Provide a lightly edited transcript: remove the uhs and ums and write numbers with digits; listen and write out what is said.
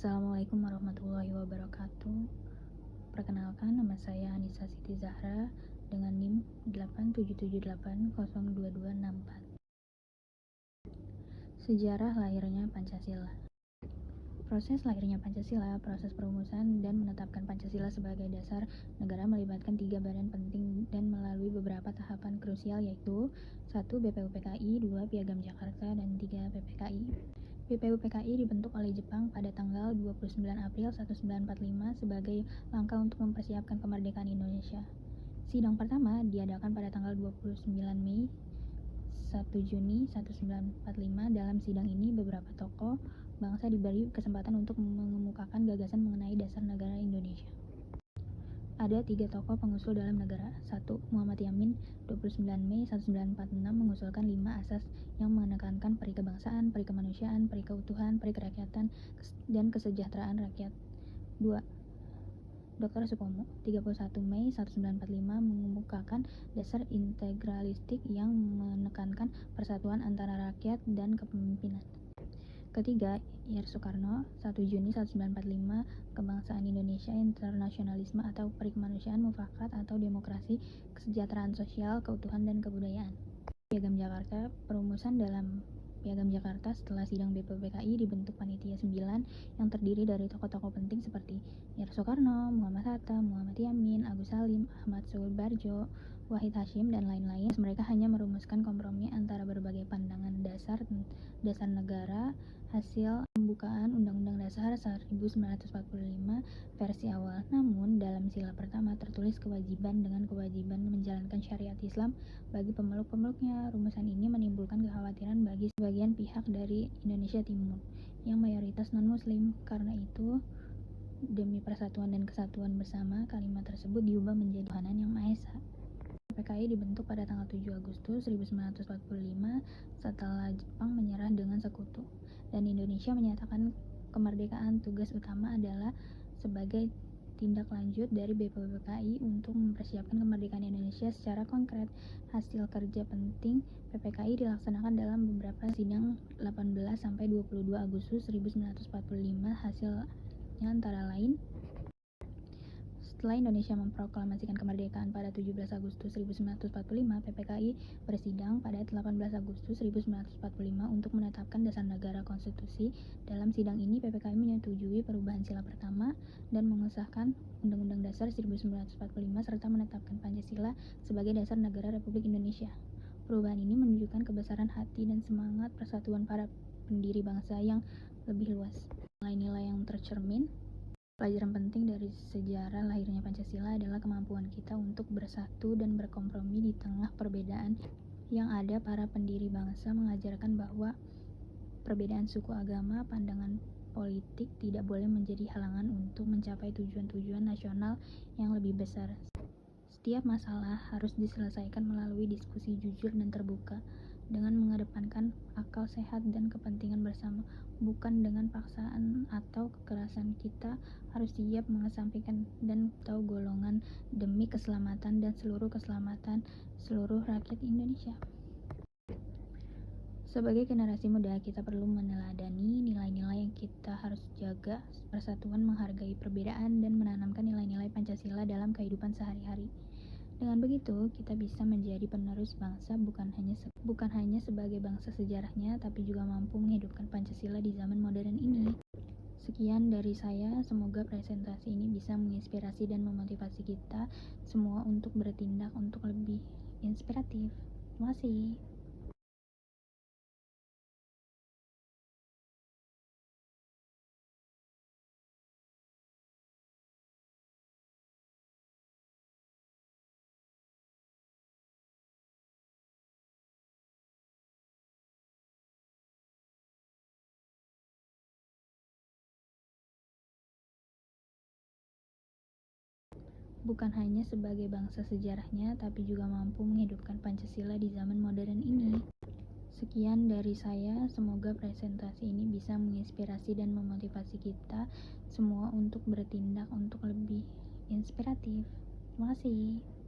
Assalamualaikum warahmatullahi wabarakatuh. Perkenalkan, nama saya Anissa Siti Zahra dengan NIM 8778022264. Sejarah lahirnya Pancasila. Proses lahirnya Pancasila, proses perumusan dan menetapkan Pancasila sebagai dasar negara melibatkan 3 badan penting dan melalui beberapa tahapan krusial, yaitu 1. BPUPKI, 2. Piagam Jakarta, dan 3. PPKI. BPUPKI dibentuk oleh Jepang pada tanggal 29 April 1945 sebagai langkah untuk mempersiapkan kemerdekaan Indonesia. Sidang pertama diadakan pada tanggal 29 Mei 1 Juni 1945. Dalam sidang ini beberapa tokoh bangsa diberi kesempatan untuk mengemukakan gagasan mengenai dasar negara Indonesia. Ada 3 tokoh pengusul dalam negara. 1. Muhammad Yamin 29 Mei 1946 mengusulkan 5 asas yang menekankan peri kebangsaan, peri kemanusiaan, peri keutuhan, peri kerakyatan, dan kesejahteraan rakyat. 2. Dr. Supomo 31 Mei 1945 mengemukakan dasar integralistik yang menekankan persatuan antara rakyat dan kepemimpinan. Ketiga, Ir Soekarno 1 Juni 1945 kebangsaan Indonesia, internasionalisme atau peri kemanusiaan, mufakat atau demokrasi, kesejahteraan sosial, keutuhan, dan kebudayaan. Piagam Jakarta. Perumusan dalam Piagam Jakarta setelah sidang BPUPKI dibentuk panitia 9 yang terdiri dari tokoh-tokoh penting seperti Ir Soekarno, Muhammad Hatta, Muhammad Yamin, Agus Salim, Ahmad Subarjo, Wahid Hasyim, dan lain-lain. Mereka hanya merumuskan kompromi antara berbagai pandangan dasar negara hasil pembukaan Undang-Undang Dasar 1945 versi awal. Namun, dalam sila pertama tertulis kewajiban menjalankan syariat Islam bagi pemeluk-pemeluknya. Rumusan ini menimbulkan kekhawatiran bagi sebagian pihak dari Indonesia Timur yang mayoritas non-Muslim. Karena itu, demi persatuan dan kesatuan bersama, kalimat tersebut diubah menjadi Tuhanan Yang Maha Esa. PKI dibentuk pada tanggal 7 Agustus 1945 setelah Jepang menyerah dengan sekutu, dan Indonesia menyatakan kemerdekaan. Tugas utama adalah sebagai tindak lanjut dari BPUPKI untuk mempersiapkan kemerdekaan Indonesia secara konkret. Hasil kerja penting PPKI dilaksanakan dalam beberapa sidang 18-22 Agustus 1945. Hasilnya antara lain: setelah Indonesia memproklamasikan kemerdekaan pada 17 Agustus 1945, PPKI bersidang pada 18 Agustus 1945 untuk menetapkan dasar negara konstitusi. Dalam sidang ini, PPKI menyetujui perubahan sila pertama dan mengesahkan Undang-Undang Dasar 1945 serta menetapkan Pancasila sebagai dasar negara Republik Indonesia. Perubahan ini menunjukkan kebesaran hati dan semangat persatuan para pendiri bangsa yang lebih luas. Nilai-nilai yang tercermin. Pelajaran penting dari sejarah lahirnya Pancasila adalah kemampuan kita untuk bersatu dan berkompromi di tengah perbedaan yang ada. Para pendiri bangsa mengajarkan bahwa perbedaan suku, agama, pandangan politik tidak boleh menjadi halangan untuk mencapai tujuan-tujuan nasional yang lebih besar. Setiap masalah harus diselesaikan melalui diskusi jujur dan terbuka, dengan mengedepankan akal sehat dan kepentingan bersama, bukan dengan paksaan atau kekerasan. Kita harus siap mengesampingkan dan tahu golongan demi keselamatan dan keselamatan seluruh rakyat Indonesia. Sebagai generasi muda, kita perlu meneladani nilai-nilai yang kita harus jaga: persatuan, menghargai perbedaan, dan menanamkan nilai-nilai Pancasila dalam kehidupan sehari-hari. Dengan begitu, kita bisa menjadi penerus bangsa, bukan hanya sebagai bangsa sejarahnya, tapi juga mampu menghidupkan Pancasila di zaman modern ini. Sekian dari saya, semoga presentasi ini bisa menginspirasi dan memotivasi kita semua untuk bertindak untuk lebih inspiratif. Terima kasih. Bukan hanya sebagai bangsa sejarahnya, tapi juga mampu menghidupkan Pancasila di zaman modern ini. Sekian dari saya, semoga presentasi ini bisa menginspirasi dan memotivasi kita semua untuk bertindak untuk lebih inspiratif. Terima kasih.